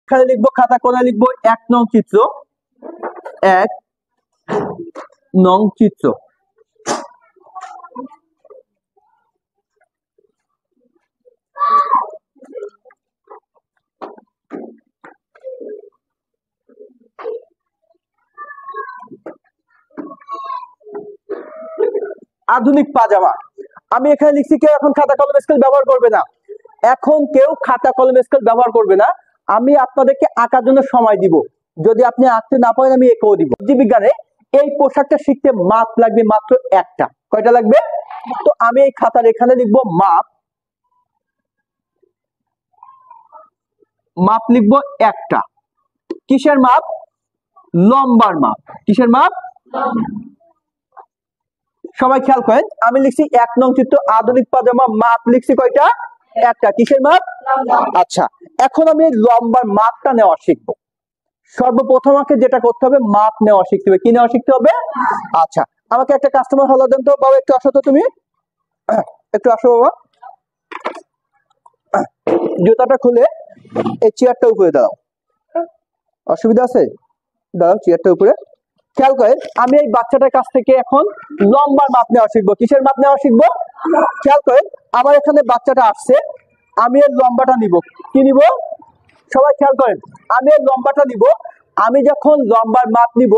এখানে লিখবো, খাতা কোনায় লিখবো 1 নং চিত্র, 1 নং চিত্র। আধুনিক পাজামা। আমি এখানে লিখছি কেউ এখন খাতা কলম স্কেল ব্যবহার করবে না, এখন কেউ খাতা কলম স্কেল ব্যবহার করবে না। আমি আপনাদেরকে আঁকার জন্য সময় দিব, যদি আপনি আঁকতে না পারেন আমি এঁকেও দিব। জীববিজ্ঞানে এই পোশাকটা শিখতে মাপ লাগবে মাত্র একটা। কয়টা লাগবে? তো আমি এই খাতার এখানে লিখবো মাপ, মাপ লিখবো একটা। কিসের মাপ? লম্বার মাপ। কিসের মাপ? সবাই খেয়াল করেন, আমি লিখছি 1 নং চিত্র আধুনিক পাজামা, মাপ লিখছি কয়টা? একটা। কিসের মাপ? আচ্ছা, এখন আমি লম্বার মাপটা নেওয়া শিখবো। সর্বপ্রথম আমাকে যেটা করতে হবে, মাপ নেওয়া শিখতে হবে। কি নেওয়া শিখতে হবে? আচ্ছা, আমাকে একটা কাস্টমার হলো দেন তো বাবা, একটু আসো তো তুমি, একটু আসো বাবা। জুতাটা খুলে এই চেয়ারটা উপরে দাও, অসুবিধা আছে? দাও চেয়ারটা উপরে। খেয়াল করেন, আমি এই বাচ্চাটার কাছ থেকে এখন লম্বার মাপ নেওয়া শিখবো। কিসের মাপ নেওয়া শিখবো? খেয়াল করেন, আমার এখানে বাচ্চাটা আসছে, আমি এর লম্বাটা নিব। কি নিব? সবাই খেয়াল করেন, আমি এর লম্বাটা নিব। আমি যখন লম্বার মাপ নিব,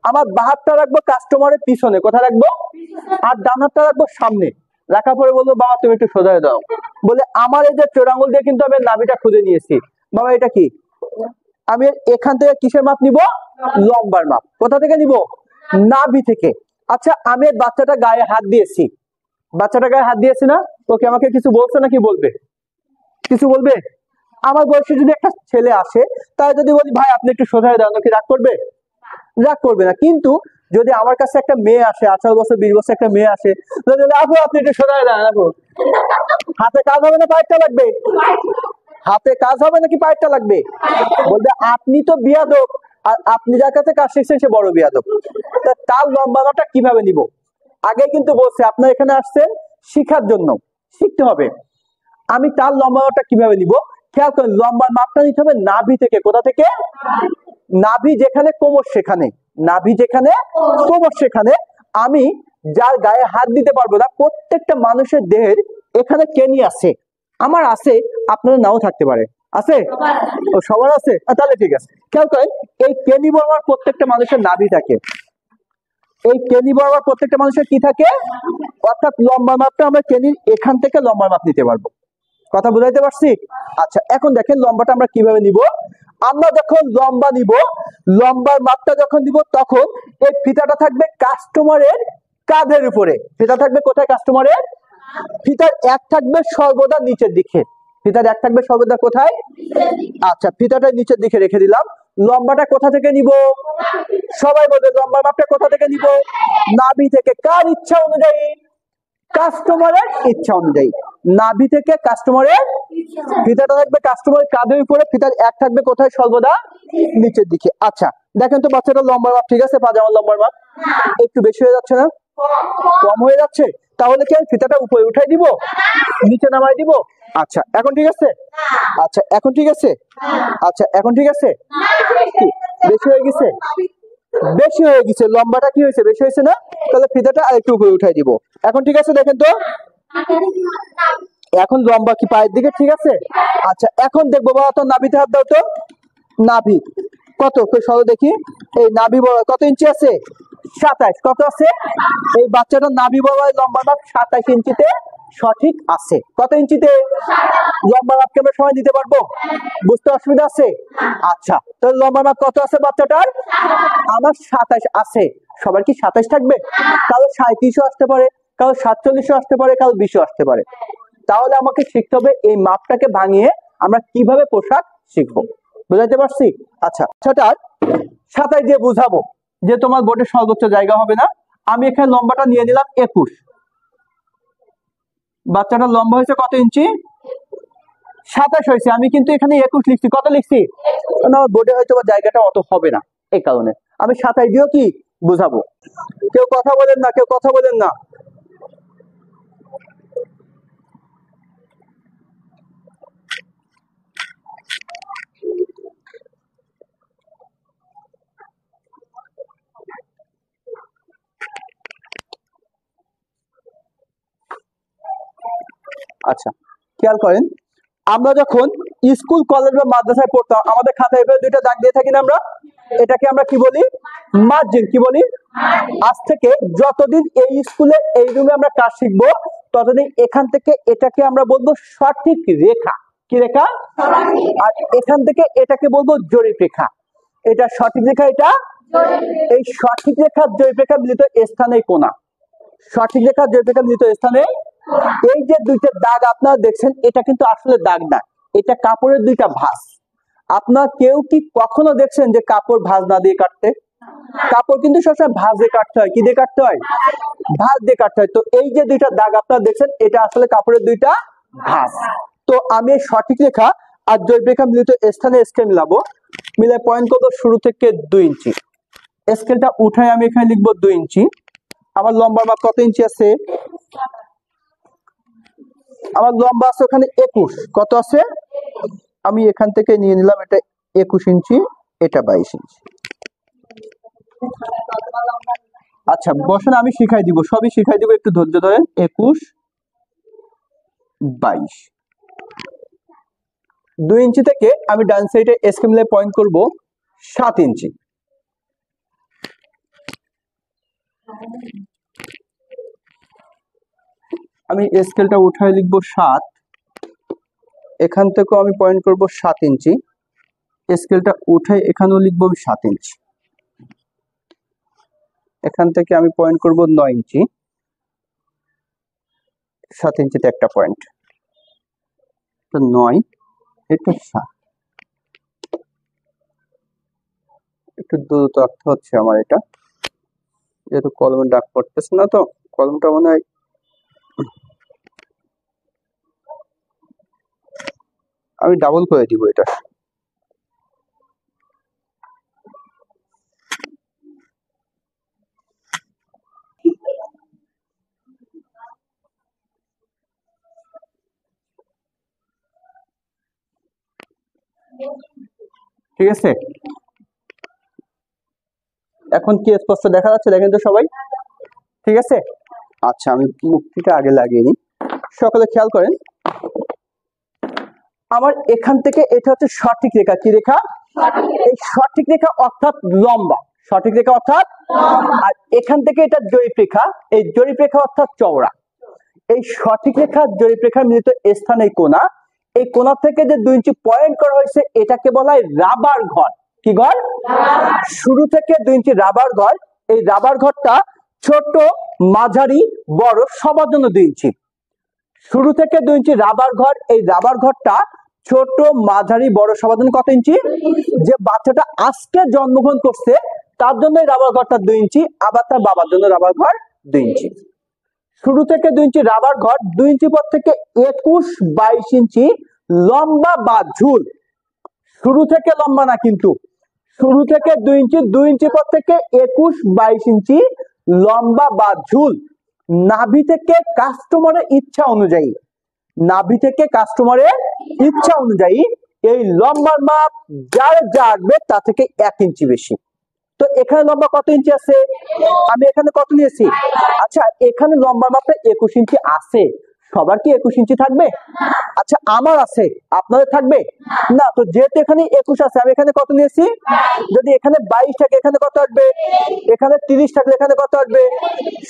আমার বাঁ হাতটা রাখবো কাস্টমারের পিছনে। কোথায় রাখবো? আর ডান হাতটা রাখবো সামনে। রাখার পরে বলবো বাবা তুমি একটু সোজা হয়ে দাও। বলে আমার এই যে চোর আঙুল দিয়ে কিন্তু আমি নাভিটা খুঁজে নিয়েছি। বাবা এটা কি? আমি এখান থেকে কিসের মাপ নিব? লম্বার মাপ। কোথা থেকে নিব? নাভি থেকে। আচ্ছা, আমি বাচ্চাটা গায়ে হাত দিয়েছি, বাচ্চাটা গায়ে হাত দিয়েছি না? ওকে আমাকে কিছু বলছে নাকি বলবে? কিছু বলবে? আমার বয়সে যদি একটা ছেলে আসে, তাই যদি বলি ভাই আপনি একটু সোজা হয়ে দাও, কি রাগ করবে? রাগ করবে না। কিন্তু যদি আমার কাছে একটা মেয়ে আসে, 18 বছর 20 বছর একটা মেয়ে আসে, আপু আপনি একটু সোজা হয়ে দাঁড়ান, আপু হাতে কাজ হবে না পায়েরটা লাগবে? হাতে কাজ হবে নাকি পায়েরটা লাগবে? বলবে আপনি তো বিয়াদব, আর আপনি যার কাছে কাজ শিখছেন সে বড় বিয়াদব। তার লম্বাটা কিভাবে নিব? আগে কিন্তু বলছে আপনার এখানে আসছেন শিখার জন্য, শিখতে হবে। আমি তার লম্বাটা কিভাবে নিব? খেয়াল করেন, লম্বার মাপটা নিতে হবে নাভি থেকে। কোথা থেকে? নাভি যেখানে কোমর সেখানে। নাভি যেখানে কোমর সেখানে। আমি যার গায়ে হাত দিতে পারবো না, প্রত্যেকটা মানুষের দেহের এখানে কেনি আছে, আমার আছে, আপনার নাও থাকতে পারে। আছে? ও সবার আছে? তাহলে ঠিক আছে। খেয়াল করেন, এই কেনি বরাবর প্রত্যেকটা মানুষের নাভি থাকে। এই কেনি বরাবর প্রত্যেকটা মানুষের কি থাকে? অর্থাৎ লম্বা মাপটা আমরা কেনির এখান থেকে লম্বা মাপ নিতে পারবো। কথা বুঝাইতে পারছি? আচ্ছা, এখন দেখেন লম্বাটা আমরা কিভাবে নিব। আমরা যখন লম্বা নিব, লম্বার মাপটা যখন দিব, তখন এই ফিতাটা থাকবে কাস্টমারের কাঁধের উপরে। ফিতা থাকবে কোথায়? কাস্টমারের। ফিতার এক থাকবে সর্বদা নিচের দিকে। ফিতার এক থাকবে সর্বদা কোথায়? আচ্ছা, ফিতাটা নিচের দিকে রেখে দিলাম। লম্বাটা কোথা থেকে নিব? সবাই বলবে লম্বার মাপটা কোথা থেকে নিব? নাভি থেকে। কার ইচ্ছা অনুযায়ী? কাস্টমারের ইচ্ছা অনুযায়ী। নাভি থেকে কাস্টমারের। ফিতাটা থাকবে কাস্টমারের কাঁধের উপরে, ফিতার এক থাকবে কোথায়? সর্বদা নিচের দিকে। আচ্ছা, দেখেন তো বাচ্চাটার লম্বার মাপ ঠিক আছে? পাজামার লম্বার মাপ একটু বেশি হয়ে যাচ্ছে না? কম হয়ে যাচ্ছে? তাহলে কি আমি ফিতাটা উপরে উঠাই দিব, নিচে নামাই দিব? আচ্ছা, এখন ঠিক আছে? আচ্ছা, এখন ঠিক আছে? আচ্ছা, এখন ঠিক আছে? বেশি হয়ে গেছে? বেশি হয়ে গেছে। লম্বাটা কি হয়েছে? বেশি হয়েছে না? তাহলে ফিতাটা আরেকটু উপরে উঠাই দিব। এখন ঠিক আছে? দেখেন তো এখন লম্বা কি পায়ের দিকে ঠিক আছে? আচ্ছা, এখন দেখবো বাবা তো নাভিতে হাত দাও তো। নাভি কত? সরো দেখি। এই নাভি বড় কত ইঞ্চি আছে? 27। কত আছে? এই বাচ্চাটার নাভি বড় লম্বা মাপ 27 ইঞ্চিতে সঠিক আছে। কত ইঞ্চিতে? লম্বা মাপ আমরা সময় দিতে পারবো? বুঝতে অসুবিধা আছে? আচ্ছা, তাহলে লম্বা মাপ কত আছে বাচ্চাটার? আমার 27 আছে। সবার কি 27 থাকবে? কারো 37ও আসতে পারে, কারো 47ও আসতে পারে, কারো 20ও আসতে পারে। তাহলে আমাকে শিখতে হবে এই মাপটাকে ভাঙিয়ে আমরা কিভাবে পোশাক শিখবো। বুঝাইতে পারছি? আচ্ছা, সেটার 27 দিয়ে বুঝাবো যে তোমার বোর্ডে সর্বোচ্চ জায়গা হবে না। আমি এখানে লম্বাটা নিয়ে নিলাম 21। বাচ্চাটার লম্বা হয়েছে কত ইঞ্চি? 27 হয়েছে। আমি কিন্তু এখানে 21 লিখছি। কত লিখছি? আমার বোর্ডে হয়তো জায়গাটা অত হবে না, এই কারণে আমি 27 দিয়েও কি বুঝাবো। কেউ কথা বলেন না, কেউ কথা বলেন না। আচ্ছা খেয়াল করেন, আমরা যখন স্কুল কলেজ বা মাদ্রাসায় পড়তাম আমাদের খাতায় এভাবে দুইটা দাগ দিয়ে থাকি না আমরা, এটাকে আমরা কি বলি? মার্জিন। কি বলি? আজ থেকে যতদিন এই স্কুলে এই রুমে আমরা কাজ শিখবো ততদিন এখান থেকে এটাকে আমরা বলবো সঠিক রেখা। কি রেখা? আর এখান থেকে এটাকে বলবো জরিপ রেখা। এটা সঠিক রেখা, এটা এই সঠিক রেখার জরিপ রেখা মিলিত স্থানে কোণা। সঠিক রেখার জরিপ রেখা মিলিত স্থানে এই যে দুইটা দাগ আপনারা দেখছেন এটা কিন্তু আসলে দাগ না, এটা কাপড়ের দুইটা ভাঁজ। আপনার কেউ কি কখনো দেখছেন যে কাপড় ভাঁজ না দিয়ে কাটতে? কাপড় কিন্তু সবসময় ভাঁজ দিয়ে কাটতে হয়। কি দিয়ে কাটতে হয়? ভাঁজ দিয়ে কাটতে হয়। তো এই যে দুইটা দাগ আপনারা দেখছেন এটা আসলে কাপড়ের দুইটা ভাঁজ। তো আমি এই সঠিক রেখা আর জরিপ রেখা মিলিত স্থানে স্কেল মিলাবো। মিলে পয়েন্ট করবো শুরু থেকে 2 ইঞ্চি। স্কেলটা উঠাই আমি এখানে লিখবো 2 ইঞ্চি। আমার লম্বার মাপ কত ইঞ্চি আছে? আমার লম্বা আছে ওখানে 21। কত আছে? আমি এখান থেকে নিয়ে নিলাম এটা 21 ইঞ্চি, এটা 22 ইঞ্চি। আচ্ছা বসেন, আমি শিখাই দিব, সবই শিখাই দিব, একটু ধৈর্য ধরেন। 21, 22। 2 ইঞ্চি থেকে আমি ডান সাইডে স্কেল মিলে পয়েন্ট করব 7 ইঞ্চি। আমি স্কেলটা উঠায় লিখবো 7। এখান থেকেও আমি পয়েন্ট করব 7 ইঞ্চি। স্কেলটা উঠাই এখানেও লিখবো আমি 7 ইঞ্চি। এখান থেকে আমি পয়েন্ট করব 9 ইঞ্চি। 7 ইঞ্চিতে একটা পয়েন্ট, 9, এটা 7। একটু দ্রুত অর্থ হচ্ছে আমার এটা, যেহেতু কলমের দাগ পড়তেছে না, তো কলমটা মনে হয় আমি ডাবল করে দিব এটা। ঠিক আছে, এখন কি স্পষ্ট দেখা যাচ্ছে? দেখেন তো সবাই, ঠিক আছে। আচ্ছা আমি মুক্তিটা আগে লাগিয়ে নিই। সকলে খেয়াল করেন, আমার এখান থেকে এটা হচ্ছে সঠিক রেখা। কি রেখা? এই সঠিক রেখা অর্থাৎ লম্বা। সঠিক রেখা অর্থাৎ, আর এখান থেকে এটা জরিপ রেখা, এই জরিপ রেখা অর্থাৎ চওড়া। এই সঠিক রেখা জরিপ রেখা মিলিত স্থানে কোণা, এই কোণা থেকে যে 2 ইঞ্চি পয়েন্ট করা হয়েছে এটাকে বলা হয় রাবার ঘর। কি ঘর? শুরু থেকে 2 ইঞ্চি রাবার ঘর। এই রাবার ঘরটা ছোট, মাঝারি, বড় সবার জন্য 2 ইঞ্চি। শুরু থেকে 2 ইঞ্চি রাবার ঘর। এই রাবার ঘরটা ছোট, মাঝারি, বড় সবার জন্য কত ইঞ্চি? যে বাচ্চাটা আজকে জন্মগ্রহণ করছে তার জন্য এই রাবার ঘরটা 2 ইঞ্চি, আবার তার বাবার জন্য রাবার ঘর 2 ইঞ্চি। শুরু থেকে 2 ইঞ্চি রাবার ঘর, 2 ইঞ্চি পর থেকে 21, 22 ইঞ্চি লম্বা বা ঝুল। শুরু থেকে লম্বা না কিন্তু, শুরু থেকে 2 ইঞ্চি, 2 ইঞ্চি পর থেকে 21, 22 ইঞ্চি লম্বা বা ঝুল। নাভি থেকে কাস্টমারের ইচ্ছা অনুযায়ী, নাভি থেকে কাস্টমারের ইচ্ছা অনুযায়ী এই লম্বার মাপ যার যা আসবে তা থেকে 1 ইঞ্চি বেশি। তো এখানে লম্বা কত ইঞ্চি আছে? আমি এখানে কত নিয়েছি? আচ্ছা এখানে লম্বার মাপটা 21 ইঞ্চি আছে। সবার কি 21 ইঞ্চি থাকবে? আচ্ছা আমার আছে, আপনাদের থাকবে না। তো যেহেতু এখানে 21 আছে, আমি এখানে কত নিয়েছি? যদি এখানে 22 থাকে এখানে কত আসবে? এখানে 30 থাকলে এখানে কত আসবে?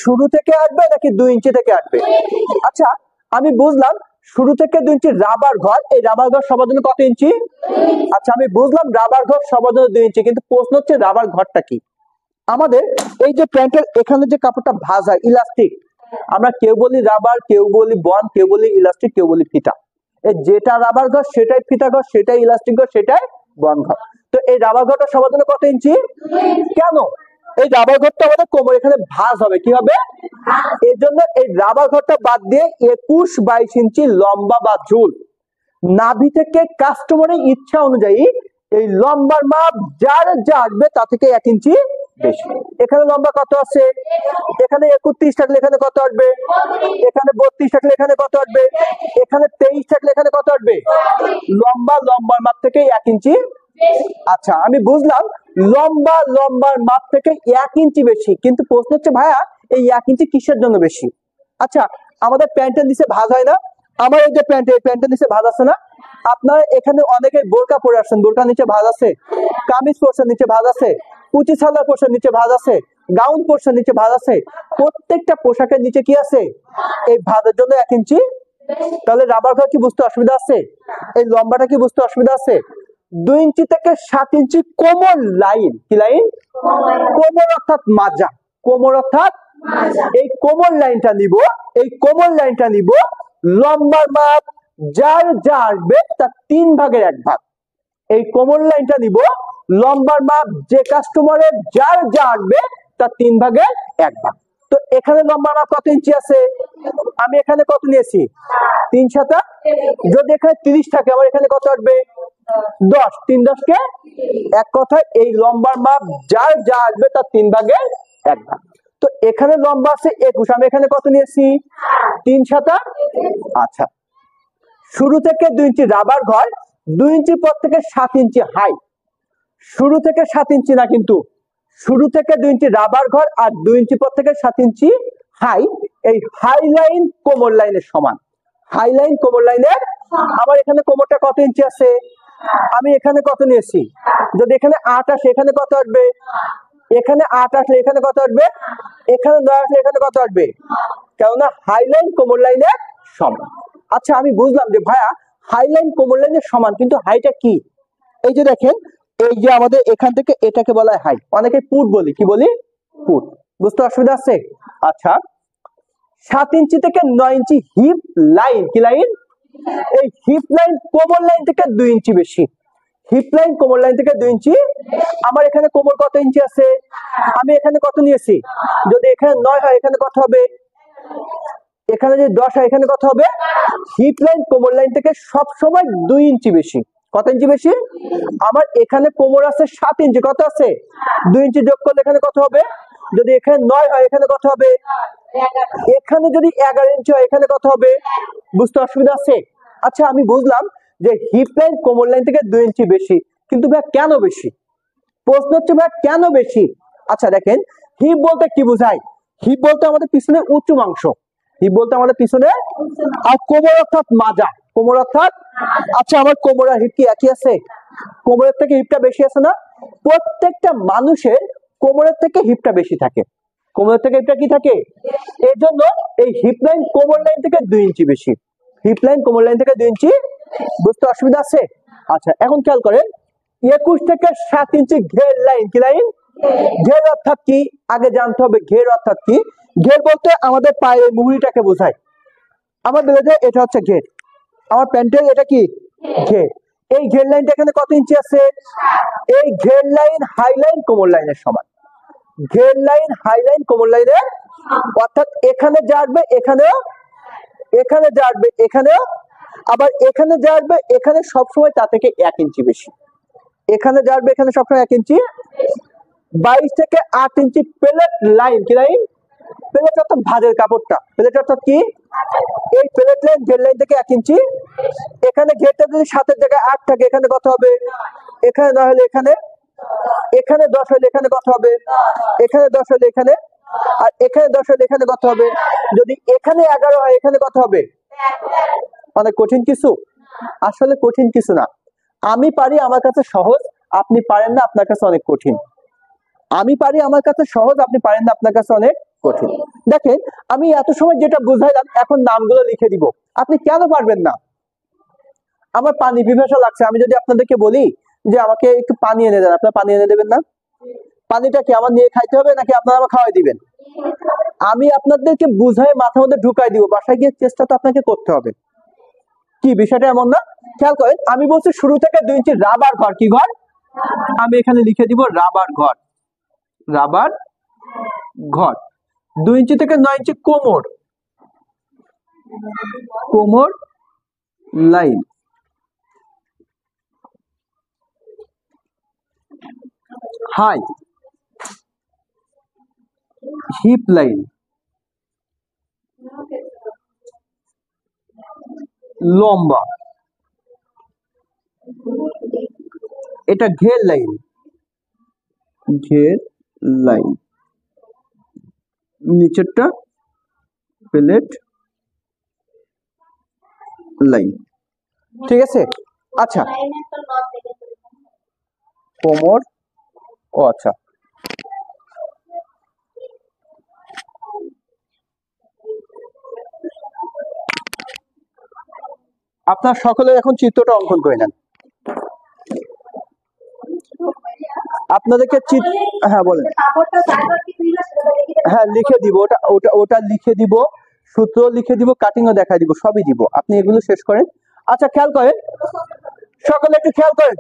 শুরু থেকে আসবে নাকি 2 ইঞ্চি থেকে আসবে? আচ্ছা আমি বুঝলাম শুরু থেকে 2 ইঞ্চি রাবার ঘর, এই রাবার ঘর সবার জন্য কত ইঞ্চি? আচ্ছা আমি বুঝলাম রাবার ঘর সবার জন্য 2 ইঞ্চি, কিন্তু প্রশ্ন হচ্ছে রাবার ঘরটা কি? আমাদের এই যে প্যান্টের এখানে যে কাপড়টা ভাঁজ হয় ইলাস্টিক, আমরা কেউ বলি রাবার, কেউ বলি বন, কেউ বলি ইলাস্টিক, কেউ বলি ফিতা। এই যেটা রাবার ঘর সেটাই ফিতা ঘর, সেটাই ইলাস্টিক ঘর, সেটাই বন ঘর। তো এই রাবার ঘরটা সবার জন্য কত ইঞ্চি? কেন? এই রাবার ঘরটা আমাদের কোমর এখানে ভাঁজ হবে। কি হবে? এই জন্য এই রাবার ঘরটা বাদ দিয়ে 21, 22 ইঞ্চি লম্বা বা ঝুল। নাভি থেকে কাস্টমারের ইচ্ছা অনুযায়ী এই লম্বার মাপ যার যা আসবে তা থেকে 1 ইঞ্চি বেশি। এখানে লম্বা কত আছে? এখানে 31 থাকলে এখানে কত আসবে? এখানে 32 থাকলে এখানে কত আসবে? এখানে 23 থাকলে এখানে কত আসবে? লম্বার মাপ থেকে 1 ইঞ্চি। আচ্ছা আমি বুঝলাম লম্বার মাপ থেকে 1 ইঞ্চি বেশি, কিন্তু প্রশ্ন হচ্ছে ভাইয়া এই 1 ইঞ্চি কিসের জন্য বেশি? আচ্ছা আমাদের প্যান্টের নিচে ভাঁজ হয় না, আমার এই যে প্যান্ট, এই প্যান্টের নিচে ভাঁজ আছে না? আপনার এখানে অনেকে বোরকা পরে আসছেন, বোরকার নিচে ভাঁজ আছে, কামিজ পরছেন নিচে ভাঁজ আছে, পুঁচি সালোয়ার পরছেন নিচে ভাঁজ আছে, গাউন পরছেন নিচে ভাঁজ আছে। প্রত্যেকটা পোশাকের নিচে কি আছে? এই ভাঁজের জন্য 1 ইঞ্চি। তাহলে রাবার ঘর কি বুঝতে অসুবিধা আছে? এই লম্বাটা কি বুঝতে অসুবিধা আছে? 2 ইঞ্চি থেকে 7 ইঞ্চি কোমর লাইন। কি লাইন? কোমর অর্থাৎ মাজা। কোমর অর্থাৎ এই কোমর লাইনটা নিব, এই কোমর লাইনটা নিব, লম্বার মাপ যার যা আসবে তার 3 ভাগের 1 ভাগ। এই কোমর লাইনটা নিব, লম্বার মাপ যে কাস্টমারের যার যা আসবে তার 3 ভাগের 1 ভাগ। তো এখানে লম্বার মাপ কত ইঞ্চি আছে? আমি এখানে কত নিয়েছি? 3 7। যদি এখানে 30 থাকে, আমার এখানে কত আসবে? 10। 3 10 কে এক কথায় এই লম্বার মাপ যার যা আসবে তার 3 ভাগের 1 ভাগ। তো এখানে লম্বা আছে 21, আমি এখানে কত নিয়েছি? 3 7। আচ্ছা, শুরু থেকে 2 ইঞ্চি রাবার ঘর, 2 ইঞ্চি পর থেকে 7 ইঞ্চি হাই। শুরু থেকে 7 ইঞ্চি না, কিন্তু শুরু থেকে 2 ইঞ্চি রাবার ঘর আর 2 ইঞ্চি পর থেকে 7 ইঞ্চি হাই। এই হাই লাইন কোমর লাইনের সমান। হাই লাইন কোমর লাইনের। আমার এখানে কোমরটা কত ইঞ্চি আছে? আমি এখানে কত নিয়েছি? যদি এখানে 8 আসে, এখানে কত আসবে? এখানে 8 আসলে এখানে কত আসবে? এখানে 9 আসলে এখানে কত আসবে? কেননা হাই লাইন কোমর লাইনের সমান। আচ্ছা, আমি বুঝলাম যে ভাইয়া হাই লাইন কোমর লাইনের সমান, কিন্তু হাইটা কি? এই যে দেখেন, এই যে আমাদের এখান থেকে এটাকে বলা হয় হাই, অনেকে পুট বলি। কি বলি? পুট। বুঝতে অসুবিধা আছে? আচ্ছা, 7 ইঞ্চি থেকে 9 ইঞ্চি হিপ লাইন। কি লাইন? এই হিপ লাইন কোমর লাইন থেকে 2 ইঞ্চি বেশি। হিপ লাইন কোমর লাইন থেকে 2 ইঞ্চি। আমার এখানে কোমর কত ইঞ্চি আছে? আমি এখানে কত নিয়েছি? যদি এখানে 9 হয়, এখানে কত হবে? এখানে যদি 10 হয়, এখানে কত হবে? হিপ লাইন কোমর লাইন থেকে সব সময় 2 ইঞ্চি বেশি। কত ইঞ্চি বেশি? আমার এখানে কোমর আছে 7 ইঞ্চি, কত আছে? 2 ইঞ্চি যোগ করলে এখানে কত হবে? যদি এখানে 9 হয়, এখানে কত হবে? এখানে যদি 11 ইঞ্চি হয়, এখানে কত হবে? বুঝতে অসুবিধা আছে? আচ্ছা, আমি বুঝলাম যে হিপ লাইন কোমর লাইন থেকে 2 ইঞ্চি বেশি, কিন্তু ভাই কেন বেশি? প্রশ্ন হচ্ছে ভাই কেন বেশি? আচ্ছা দেখেন, হিপ বলতে কি বোঝায়? হিপ বলতে আমাদের পিছনে উঁচু মাংস। হিপ বলতে আমাদের পিছনে। আর কোমর অর্থাৎ মাজা। কোমর অর্থাৎ। আচ্ছা, আমার কোমর আর হিপ কি একই আছে? কোমরের থেকে হিপটা বেশি আছে না? প্রত্যেকটা মানুষের কোমরের থেকে হিপটা বেশি থাকে। কোমরের থেকে হিপটা কি থাকে? এর জন্য এই হিপ লাইন কোমর লাইন থেকে 2 ইঞ্চি বেশি। হিপ লাইন কোমর লাইন থেকে 2 ইঞ্চি। বুঝতে অসুবিধা আছে? আচ্ছা, এখন খেয়াল করেন, 21 থেকে 7 ইঞ্চি ঘের লাইন। কি লাইন? ঘের অর্থাৎ কি আগে জানতে হবে। ঘের অর্থাৎ কি? ঘের বলতে আমাদের পায়ের মুহুরিটাকে বোঝায়। আমার বলে যায় এটা হচ্ছে ঘের। আমার প্যান্টের এটা কি? ঘের। এই ঘের লাইনটা এখানে কত ইঞ্চি আছে? এই ঘের লাইন হাই লাইন কোমর লাইনের সমান। ঘের লাইন হাই লাইন কোমর লাইনের, অর্থাৎ এখানে যা আসবে এখানেও, এখানে যা আসবে এখানেও, আবার এখানে যা আসবে এখানে সবসময় তা থেকে 1 ইঞ্চি বেশি। এখানে যা আসবে এখানে সবসময় 1 ইঞ্চি। 22 থেকে 8 ইঞ্চি প্লেট লাইন। কি লাইন? প্লেট অর্থাৎ ভাঁজের কাপড়টা। প্লেট অর্থাৎ কি? এই প্লেট লাইন ঘের লাইন থেকে 1 ইঞ্চি। এখানে ঘেরটা যদি 7 এর জায়গায় 8 থাকে, এখানে কত হবে? এখানে 9 হলে এখানে, এখানে 10 হলে এখানে কত হবে? এখানে 10 হলে এখানে, আর এখানে 10 হলে এখানে কত হবে? যদি এখানে 11 হয়, এখানে কত হবে? অনেক কঠিন কিছু? আসলে কঠিন কিছু না। আমি পারি, আমার কাছে সহজ। আপনি পারেন না, আপনার কাছে অনেক কঠিন। আমি পারি, আমার কাছে সহজ। আপনি পারেন না, আপনার কাছে অনেক কঠিন। দেখেন, আমি এত সময় যেটা বুঝাইলাম, এখন নামগুলো লিখে দিব। আপনি কেন পারবেন না? আমার পানি পিপাসা লাগছে। আমি যদি আপনাদেরকে বলি যে আমাকে একটু পানি এনে দেন, আপনারা পানি এনে দেবেন না? পানিটা কি আমার নিয়ে খাইতে হবে, নাকি আপনারা আমার খাওয়াই দিবেন? আমি আপনাদেরকে বুঝাই মাথার মধ্যে ঢুকাই দিব, বাসায় গিয়ে চেষ্টা তো আপনাকে করতে হবে। কি বিষয়টা এমন না? খেয়াল করেন, আমি বলছি শুরু থেকে 2 ইঞ্চি রাবার ঘর। কি ঘর? আমি এখানে লিখে দিব রাবার ঘর। রাবার ঘর। 2 ইঞ্চি থেকে 9 ইঞ্চি কোমর। কোমর লাইন। High hip line. লম্বা। এটা ঘের লাইন। ঘের লাইন। নিচেরটা প্লেট লাইন, ঠিক আছে। আচ্ছা, কোমর, ও আচ্ছা, আপনার সকলে এখন চিত্রটা অঙ্কন করে নেন। আপনাদেরকে হ্যাঁ বলেন। হ্যাঁ লিখে দিব, ওটা ওটা ওটা লিখে দিব, সূত্র লিখে দিব, কাটিংও দেখাই দিব, সবই দিব, আপনি এগুলো শেষ করেন। আচ্ছা খেয়াল করেন, সকলে একটু খেয়াল করেন।